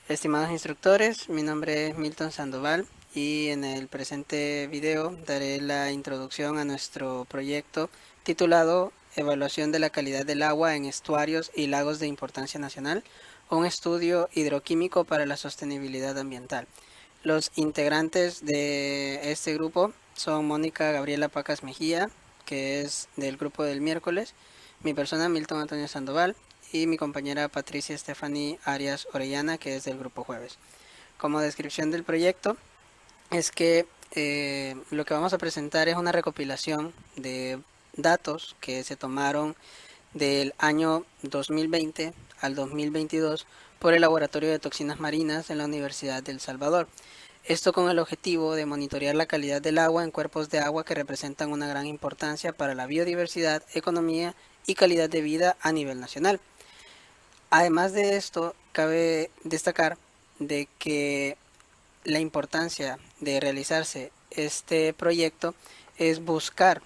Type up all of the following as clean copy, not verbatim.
Estimados instructores, mi nombre es Milton Sandoval y en el presente video daré la introducción a nuestro proyecto titulado Evaluación de la calidad del agua en estuarios y lagos de importancia nacional, un estudio hidroquímico para la sostenibilidad ambiental. Los integrantes de este grupo son Mónica Gabriela Pacas Mejía, que es del grupo del miércoles, mi persona Milton Antonio Sandoval y mi compañera Patricia Stephanie Arias Orellana, que es del grupo jueves. Como descripción del proyecto es que lo que vamos a presentar es una recopilación de datos que se tomaron del año 2020 al 2022 por el Laboratorio de Toxinas Marinas en la Universidad de El Salvador. Esto con el objetivo de monitorear la calidad del agua en cuerpos de agua que representan una gran importancia para la biodiversidad, economía y calidad de vida a nivel nacional. Además de esto, cabe destacar de que la importancia de realizarse este proyecto es buscar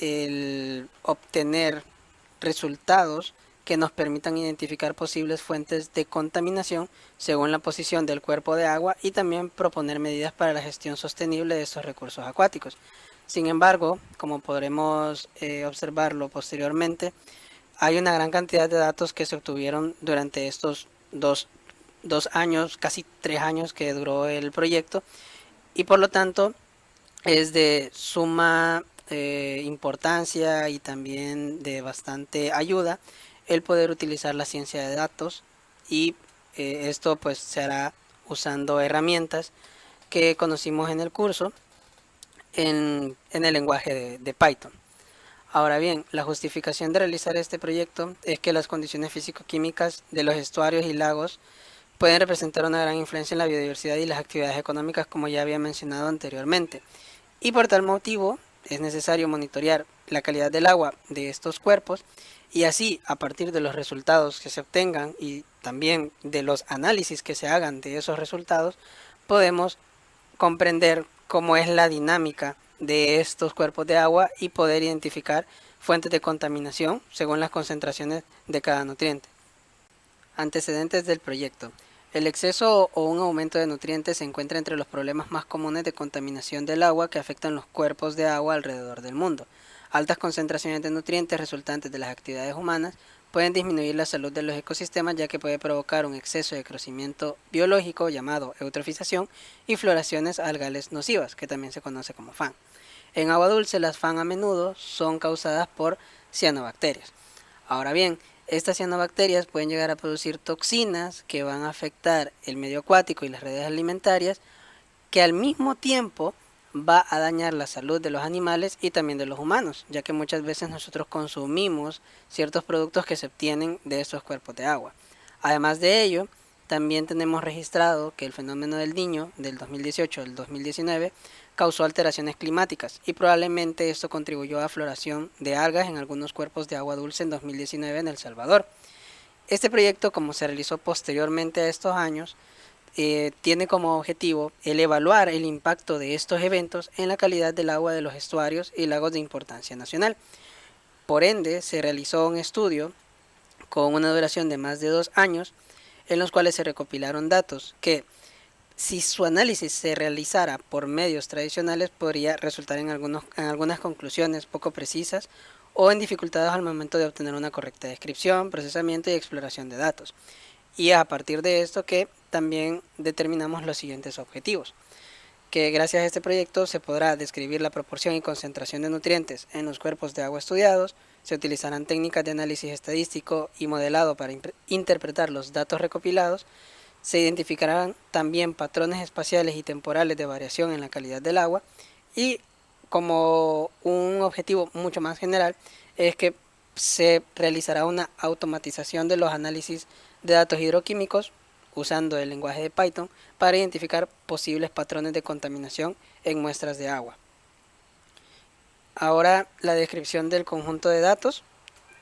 el obtener resultados que nos permitan identificar posibles fuentes de contaminación según la posición del cuerpo de agua y también proponer medidas para la gestión sostenible de estos recursos acuáticos. Sin embargo, como podremos observarlo posteriormente, hay una gran cantidad de datos que se obtuvieron durante estos dos años, casi 3 años que duró el proyecto, y por lo tanto es de suma importancia y también de bastante ayuda el poder utilizar la ciencia de datos y esto pues se hará usando herramientas que conocimos en el curso en el lenguaje de Python. Ahora bien, la justificación de realizar este proyecto es que las condiciones físico-químicas de los estuarios y lagos pueden representar una gran influencia en la biodiversidad y las actividades económicas, como ya había mencionado anteriormente. Y por tal motivo es necesario monitorear la calidad del agua de estos cuerpos y así, a partir de los resultados que se obtengan y también de los análisis que se hagan de esos resultados, podemos comprender cómo es la dinámica de estos cuerpos de agua y poder identificar fuentes de contaminación según las concentraciones de cada nutriente. Antecedentes del proyecto. El exceso o un aumento de nutrientes se encuentra entre los problemas más comunes de contaminación del agua que afectan los cuerpos de agua alrededor del mundo. Altas concentraciones de nutrientes resultantes de las actividades humanas pueden disminuir la salud de los ecosistemas, ya que puede provocar un exceso de crecimiento biológico llamado eutrofización y floraciones algales nocivas, que también se conoce como FAN. En agua dulce, las FAN a menudo son causadas por cianobacterias. Ahora bien, estas cianobacterias pueden llegar a producir toxinas que van a afectar el medio acuático y las redes alimentarias, que al mismo tiempo va a dañar la salud de los animales y también de los humanos, ya que muchas veces nosotros consumimos ciertos productos que se obtienen de estos cuerpos de agua. Además de ello, también tenemos registrado que el fenómeno del Niño del 2018 al 2019 causó alteraciones climáticas y probablemente esto contribuyó a floración de algas en algunos cuerpos de agua dulce en 2019 en El Salvador. Este proyecto, como se realizó posteriormente a estos años, tiene como objetivo el evaluar el impacto de estos eventos en la calidad del agua de los estuarios y lagos de importancia nacional. Por ende, se realizó un estudio con una duración de más de 2 años, en los cuales se recopilaron datos que, si su análisis se realizara por medios tradicionales, podría resultar en algunas conclusiones poco precisas o en dificultades al momento de obtener una correcta descripción, procesamiento y exploración de datos. Y a partir de esto que también determinamos los siguientes objetivos, que gracias a este proyecto se podrá describir la proporción y concentración de nutrientes en los cuerpos de agua estudiados, se utilizarán técnicas de análisis estadístico y modelado para interpretar los datos recopilados, se identificarán también patrones espaciales y temporales de variación en la calidad del agua y como un objetivo mucho más general es que se realizará una automatización de los análisis de datos hidroquímicos usando el lenguaje de Python para identificar posibles patrones de contaminación en muestras de agua. Ahora la descripción del conjunto de datos.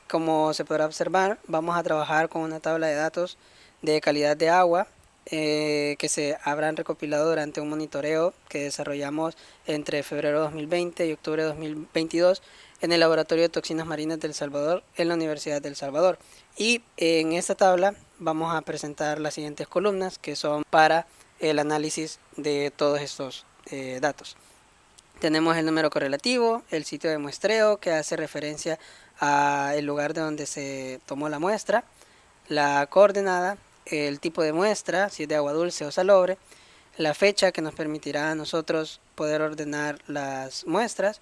Como se podrá observar, vamos a trabajar con una tabla de datos de calidad de agua que se habrán recopilado durante un monitoreo que desarrollamos entre febrero de 2020 y octubre de 2022 en el Laboratorio de Toxinas Marinas de El Salvador en la Universidad de El Salvador. Y en esta tabla vamos a presentar las siguientes columnas que son para el análisis de todos estos datos. Tenemos el número correlativo, el sitio de muestreo que hace referencia al lugar de donde se tomó la muestra, la coordenada, el tipo de muestra, si es de agua dulce o salobre, la fecha que nos permitirá a nosotros poder ordenar las muestras,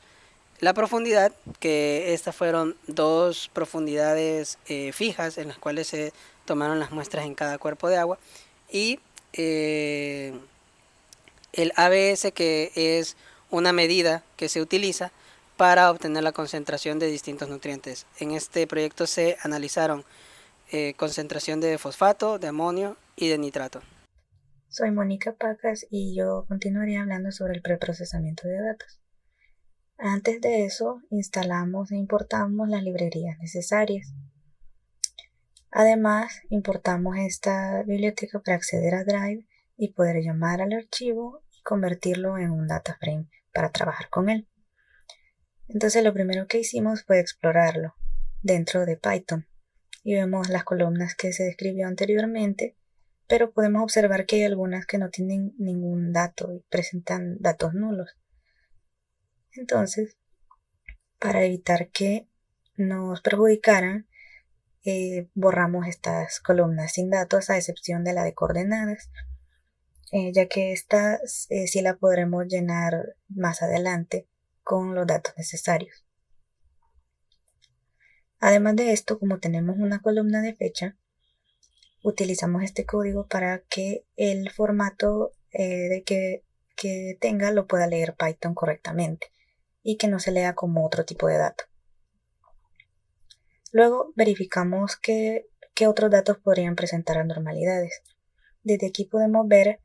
la profundidad, que estas fueron dos profundidades fijas en las cuales se tomaron las muestras en cada cuerpo de agua, y el ABS, que es una medida que se utiliza para obtener la concentración de distintos nutrientes. En este proyecto se analizaron concentración de fosfato, de amonio y de nitrato. Soy Mónica Pacas y yo continuaría hablando sobre el preprocesamiento de datos. Antes de eso, instalamos e importamos las librerías necesarias. Además, importamos esta biblioteca para acceder a Drive y poder llamar al archivo y convertirlo en un data frame para trabajar con él. Entonces, lo primero que hicimos fue explorarlo dentro de Python y vemos las columnas que se describió anteriormente, pero podemos observar que hay algunas que no tienen ningún dato y presentan datos nulos. Entonces, para evitar que nos perjudicaran, borramos estas columnas sin datos, a excepción de la de coordenadas, ya que esta sí la podremos llenar más adelante con los datos necesarios. Además de esto, como tenemos una columna de fecha, utilizamos este código para que el formato que tenga lo pueda leer Python correctamente y que no se lea como otro tipo de dato. Luego verificamos qué otros datos podrían presentar anormalidades. Desde aquí podemos ver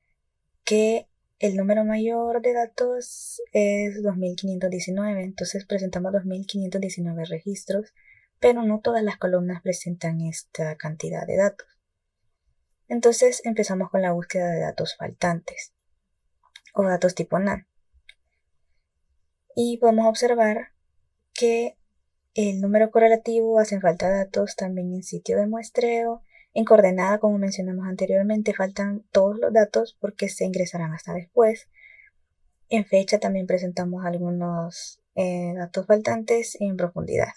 que el número mayor de datos es 2519, entonces presentamos 2519 registros, pero no todas las columnas presentan esta cantidad de datos. Entonces empezamos con la búsqueda de datos faltantes o datos tipo NaN. Y podemos observar que el número correlativo hacen falta datos también en sitio de muestreo. En coordenada, como mencionamos anteriormente, faltan todos los datos porque se ingresarán hasta después. En fecha también presentamos algunos datos faltantes en profundidad.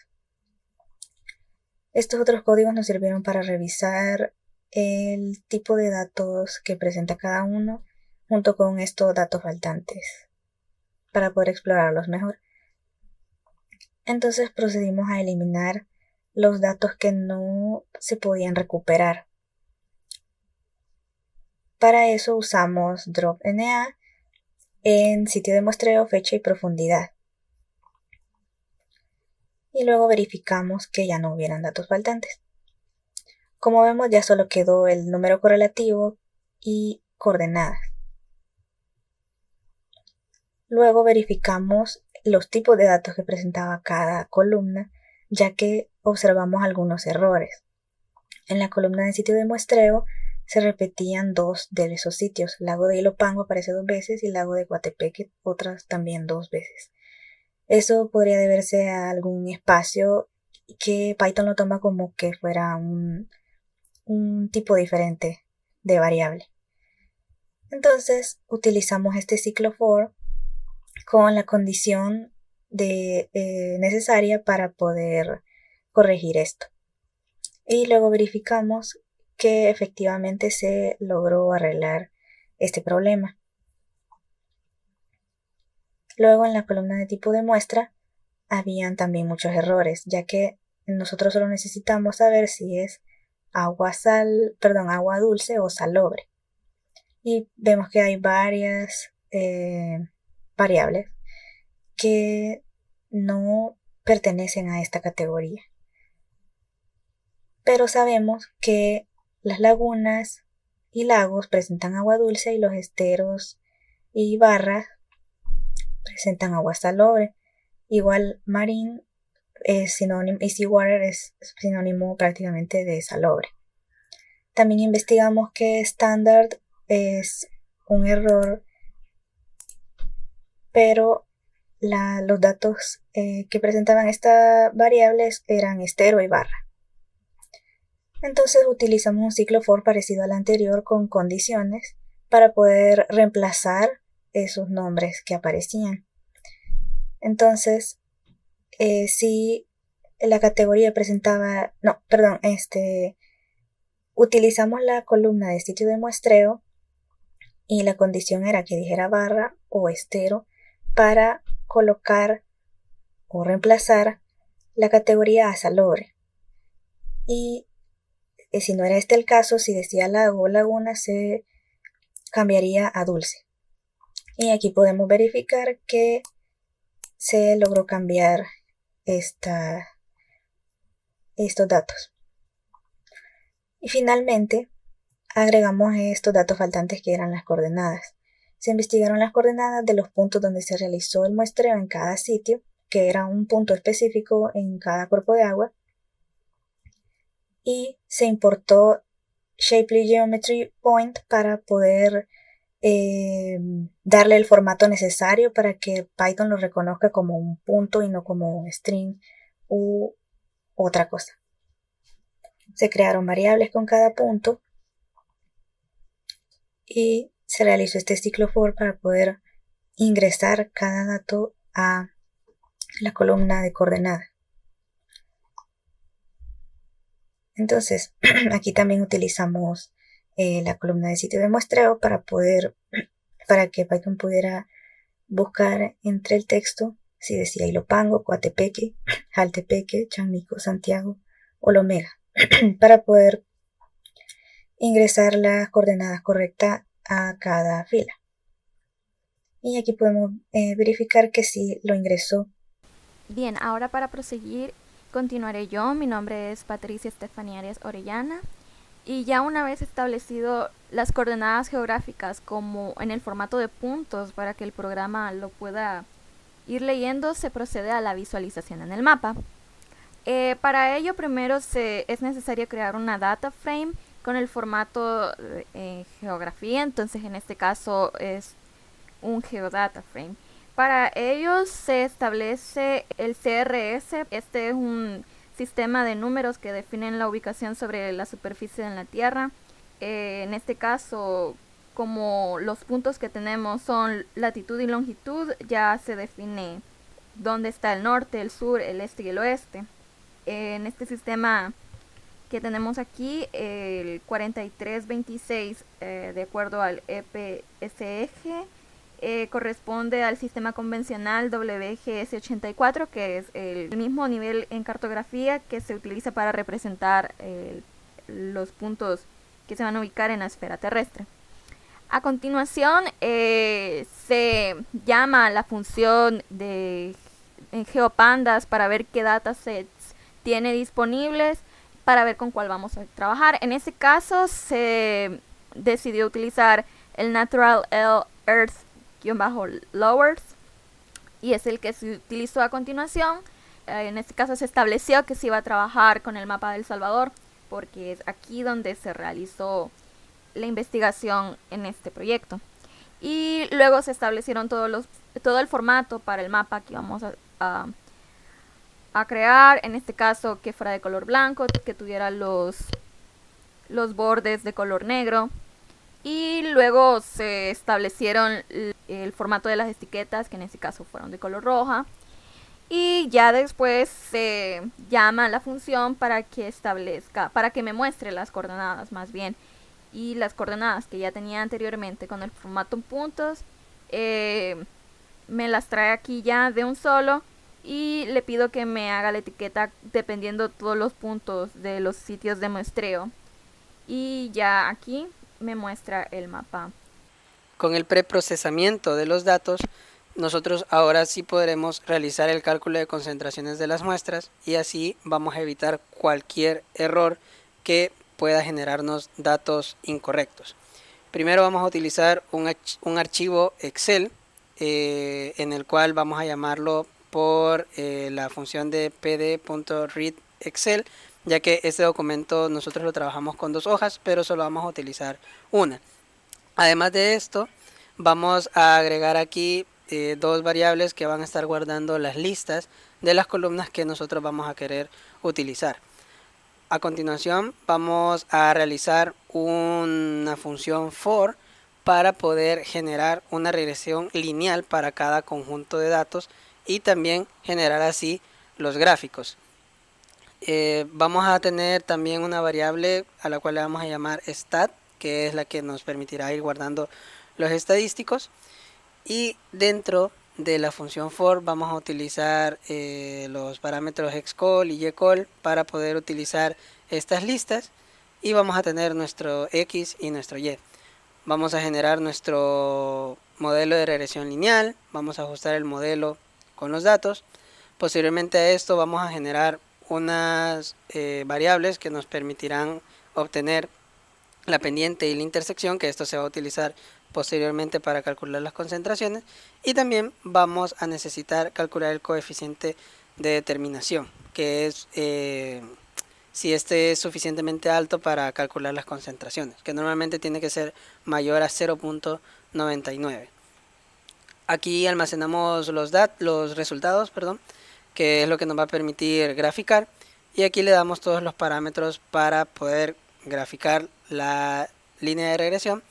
Estos otros códigos nos sirvieron para revisar el tipo de datos que presenta cada uno junto con estos datos faltantes para poder explorarlos mejor. Entonces procedimos a eliminar los datos que no se podían recuperar. Para eso usamos dropNA en sitio de muestreo, fecha y profundidad. Y luego verificamos que ya no hubieran datos faltantes. Como vemos, ya solo quedó el número correlativo y coordenadas. Luego verificamos los tipos de datos que presentaba cada columna, ya que observamos algunos errores. En la columna de sitio de muestreo se repetían dos de esos sitios. Lago de Ilopango aparece 2 veces y Lago de Coatepeque otras también 2 veces. Eso podría deberse a algún espacio que Python lo toma como que fuera un tipo diferente de variable. Entonces utilizamos este ciclo for con la condición necesaria para poder corregir esto. Y luego verificamos que efectivamente se logró arreglar este problema. Luego en la columna de tipo de muestra habían también muchos errores, ya que nosotros solo necesitamos saber si es agua dulce o salobre. Y vemos que hay varias variables que no pertenecen a esta categoría. Pero sabemos que las lagunas y lagos presentan agua dulce y los esteros y barras presentan agua salobre. Igual marine es sinónimo, y seawater es sinónimo prácticamente de salobre. También investigamos que standard es un error, pero los datos que presentaban estas variables eran estero y barra. Entonces utilizamos un ciclo for parecido al anterior con condiciones para poder reemplazar esos nombres que aparecían. Entonces, si la categoría presentaba, utilizamos la columna de sitio de muestreo y la condición era que dijera barra o estero para colocar o reemplazar la categoría a salobre. Y si no era este el caso, si decía lago o laguna, se cambiaría a dulce. Y aquí podemos verificar que se logró cambiar estos datos. Y finalmente, agregamos estos datos faltantes que eran las coordenadas. Se investigaron las coordenadas de los puntos donde se realizó el muestreo en cada sitio, que era un punto específico en cada cuerpo de agua, y se importó Shapely Geometry Point para poder darle el formato necesario para que Python lo reconozca como un punto y no como un string u otra cosa. Se crearon variables con cada punto y se realizó este ciclo for para poder ingresar cada dato a la columna de coordenadas. Entonces, aquí también utilizamos la columna de sitio de muestreo para que Python pudiera buscar entre el texto si decía Ilopango, Coatepeque, Jaltepeque, Chamico, Santiago o Lomega, para poder ingresar las coordenadas correctas a cada fila. Y aquí podemos verificar que sí lo ingresó. Bien, ahora para proseguir continuaré yo. Mi nombre es Patricia Estefanía Arias Orellana y ya una vez establecido las coordenadas geográficas como en el formato de puntos para que el programa lo pueda ir leyendo, se procede a la visualización en el mapa. Para ello primero es necesario crear una data frame con el formato geografía, entonces en este caso es un geodata frame. Para ello se establece el CRS. Este es un sistema de números que definen la ubicación sobre la superficie de la Tierra. En este caso, como los puntos que tenemos son latitud y longitud, ya se define dónde está el norte, el sur, el este y el oeste. En este sistema que tenemos aquí, el 4326, de acuerdo al EPSG, corresponde al sistema convencional WGS84, que es el mismo nivel en cartografía que se utiliza para representar los puntos que se van a ubicar en la esfera terrestre. A continuación se llama la función de GeoPandas para ver qué datasets tiene disponibles para ver con cuál vamos a trabajar. En este caso se decidió utilizar el Natural Earth-Lowers y es el que se utilizó a continuación. En este caso se estableció que se iba a trabajar con el mapa de El Salvador porque es aquí donde se realizó la investigación en este proyecto. Y luego se establecieron todo el formato para el mapa que íbamos a crear. En este caso que fuera de color blanco, que tuviera los bordes de color negro. Y luego se establecieron el formato de las etiquetas, que en este caso fueron de color roja. Y ya después se llama la función para que me muestre las coordenadas más bien. Y las coordenadas que ya tenía anteriormente con el formato en puntos, me las trae aquí ya de un solo. Y le pido que me haga la etiqueta dependiendo todos los puntos de los sitios de muestreo. Y ya aquí me muestra el mapa. Con el preprocesamiento de los datos, nosotros ahora sí podremos realizar el cálculo de concentraciones de las muestras y así vamos a evitar cualquier error que pueda generarnos datos incorrectos. Primero vamos a utilizar un archivo Excel en el cual vamos a llamarlo por la función de pd.readExcel, ya que este documento nosotros lo trabajamos con 2 hojas, pero solo vamos a utilizar una. Además de esto, vamos a agregar aquí 2 variables que van a estar guardando las listas de las columnas que nosotros vamos a querer utilizar. A continuación vamos a realizar una función for para poder generar una regresión lineal para cada conjunto de datos y también generar así los gráficos. Vamos a tener también una variable a la cual le vamos a llamar stat, que es la que nos permitirá ir guardando los estadísticos, y dentro de la función for vamos a utilizar los parámetros xcall y ycall para poder utilizar estas listas, y vamos a tener nuestro x y nuestro y. Vamos a generar nuestro modelo de regresión lineal, vamos a ajustar el modelo con los datos. Posteriormente a esto vamos a generar unas variables que nos permitirán obtener la pendiente y la intersección, que esto se va a utilizar posteriormente para calcular las concentraciones, y también vamos a necesitar calcular el coeficiente de determinación, que es si este es suficientemente alto para calcular las concentraciones, que normalmente tiene que ser mayor a 0.99. Aquí almacenamos los resultados, que es lo que nos va a permitir graficar, y aquí le damos todos los parámetros para poder graficar la línea de regresión,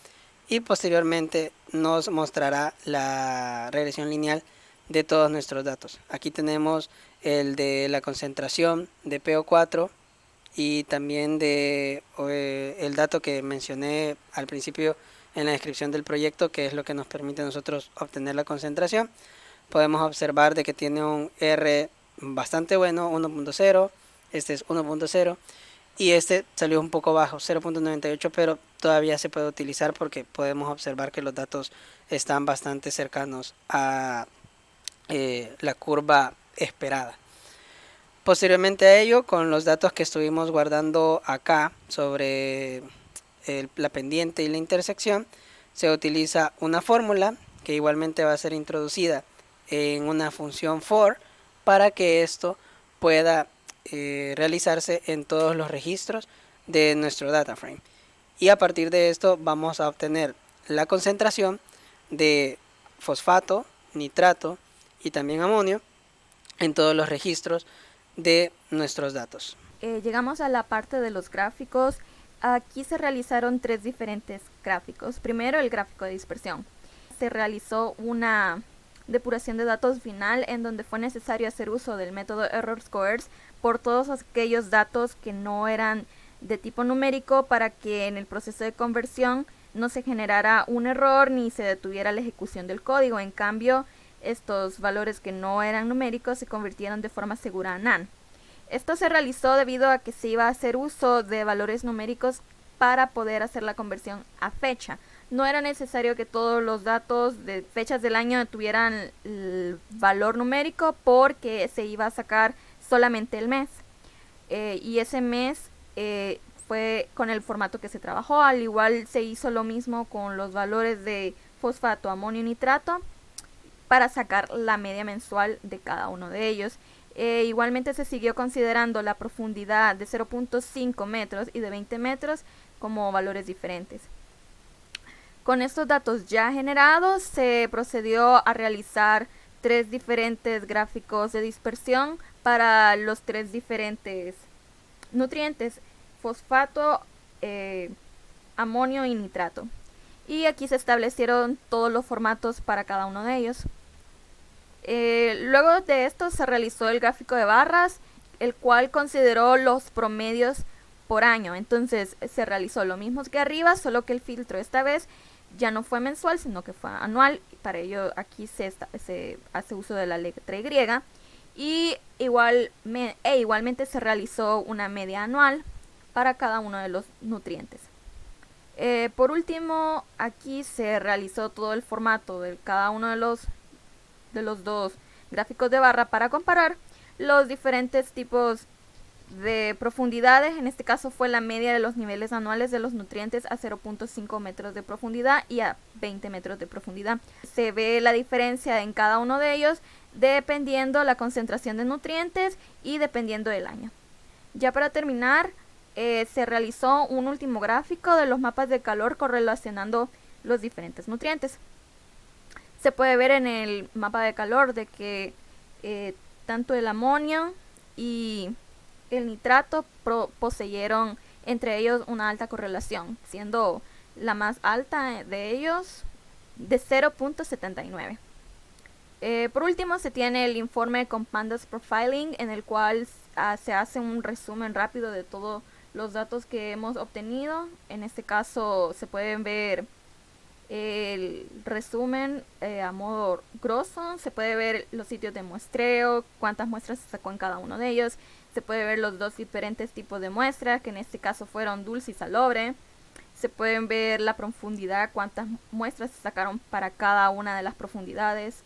y posteriormente nos mostrará la regresión lineal de todos nuestros datos. Aquí tenemos el de la concentración de PO4 y también de el dato que mencioné al principio en la descripción del proyecto, que es lo que nos permite a nosotros obtener la concentración. Podemos observar de que tiene un R bastante bueno, 1.0, este es 1.0, y este salió un poco bajo, 0.98, pero todavía se puede utilizar porque podemos observar que los datos están bastante cercanos a la curva esperada. Posteriormente a ello, con los datos que estuvimos guardando acá sobre la pendiente y la intersección, se utiliza una fórmula que igualmente va a ser introducida en una función for para que esto pueda realizarse en todos los registros de nuestro data frame, y a partir de esto vamos a obtener la concentración de fosfato, nitrato y también amonio en todos los registros de nuestros datos. Llegamos a la parte de los gráficos. Aquí se realizaron 3 diferentes gráficos. Primero, el gráfico de dispersión. Se realizó una depuración de datos final en donde fue necesario hacer uso del método error scores por todos aquellos datos que no eran de tipo numérico, para que en el proceso de conversión no se generara un error ni se detuviera la ejecución del código. En cambio, estos valores que no eran numéricos se convirtieron de forma segura a NaN. Esto se realizó debido a que se iba a hacer uso de valores numéricos para poder hacer la conversión a fecha. No era necesario que todos los datos de fechas del año tuvieran el valor numérico, porque se iba a sacar solamente el mes. Y ese mes fue con el formato que se trabajó. Al igual se hizo lo mismo con los valores de fosfato, amonio y nitrato para sacar la media mensual de cada uno de ellos. Igualmente se siguió considerando la profundidad de 0.5 metros y de 20 metros como valores diferentes. Con estos datos ya generados se procedió a realizar 3 diferentes gráficos de dispersión para los 3 diferentes nutrientes: fosfato, amonio y nitrato. Y aquí se establecieron todos los formatos para cada uno de ellos. Luego de esto se realizó el gráfico de barras, el cual consideró los promedios por año. Entonces se realizó lo mismo que arriba, solo que el filtro esta vez ya no fue mensual, sino que fue anual. Para ello aquí se hace uso de la letra Y, igualmente se realizó una media anual para cada uno de los nutrientes. Por último, aquí se realizó todo el formato de cada uno de los 2 gráficos de barra para comparar los diferentes tipos de profundidades. En este caso fue la media de los niveles anuales de los nutrientes a 0.5 metros de profundidad y a 20 metros de profundidad. Se ve la diferencia en cada uno de ellos dependiendo la concentración de nutrientes y dependiendo del año. Ya para terminar, se realizó un último gráfico de los mapas de calor correlacionando los diferentes nutrientes. Se puede ver en el mapa de calor de que tanto el amonio y el nitrato poseyeron entre ellos una alta correlación, siendo la más alta de ellos de 0.79. Por último, se tiene el informe con Pandas Profiling, en el cual se hace un resumen rápido de todos los datos que hemos obtenido. En este caso se pueden ver el resumen a modo grosso. Se puede ver los sitios de muestreo, cuántas muestras se sacó en cada uno de ellos. Se puede ver los dos diferentes tipos de muestras, que en este caso fueron dulce y salobre. Se pueden ver la profundidad, cuántas muestras se sacaron para cada una de las profundidades,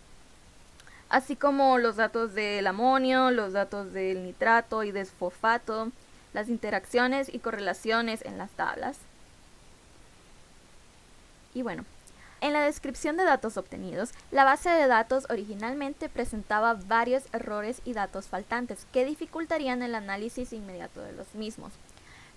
así como los datos del amonio, los datos del nitrato y del fosfato, las interacciones y correlaciones en las tablas. Y bueno, en la descripción de datos obtenidos, la base de datos originalmente presentaba varios errores y datos faltantes que dificultarían el análisis inmediato de los mismos.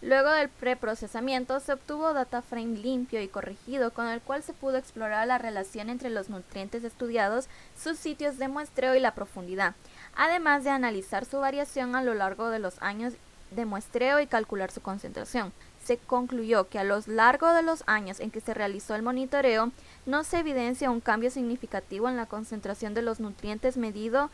Luego del preprocesamiento se obtuvo dataframe limpio y corregido, con el cual se pudo explorar la relación entre los nutrientes estudiados, sus sitios de muestreo y la profundidad, además de analizar su variación a lo largo de los años de muestreo y calcular su concentración. Se concluyó que a lo largo de los años en que se realizó el monitoreo, no se evidencia un cambio significativo en la concentración de los nutrientes medidos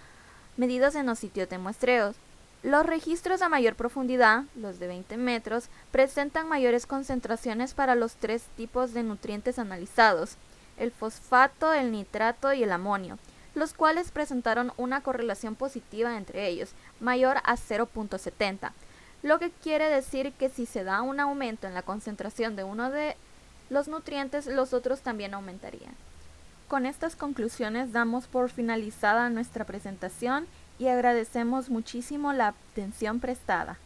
en los sitios de muestreos. Los registros a mayor profundidad, los de 20 metros, presentan mayores concentraciones para los tres tipos de nutrientes analizados, el fosfato, el nitrato y el amonio, los cuales presentaron una correlación positiva entre ellos, mayor a 0.70, lo que quiere decir que si se da un aumento en la concentración de uno de los nutrientes, los otros también aumentarían. Con estas conclusiones damos por finalizada nuestra presentación y agradecemos muchísimo la atención prestada.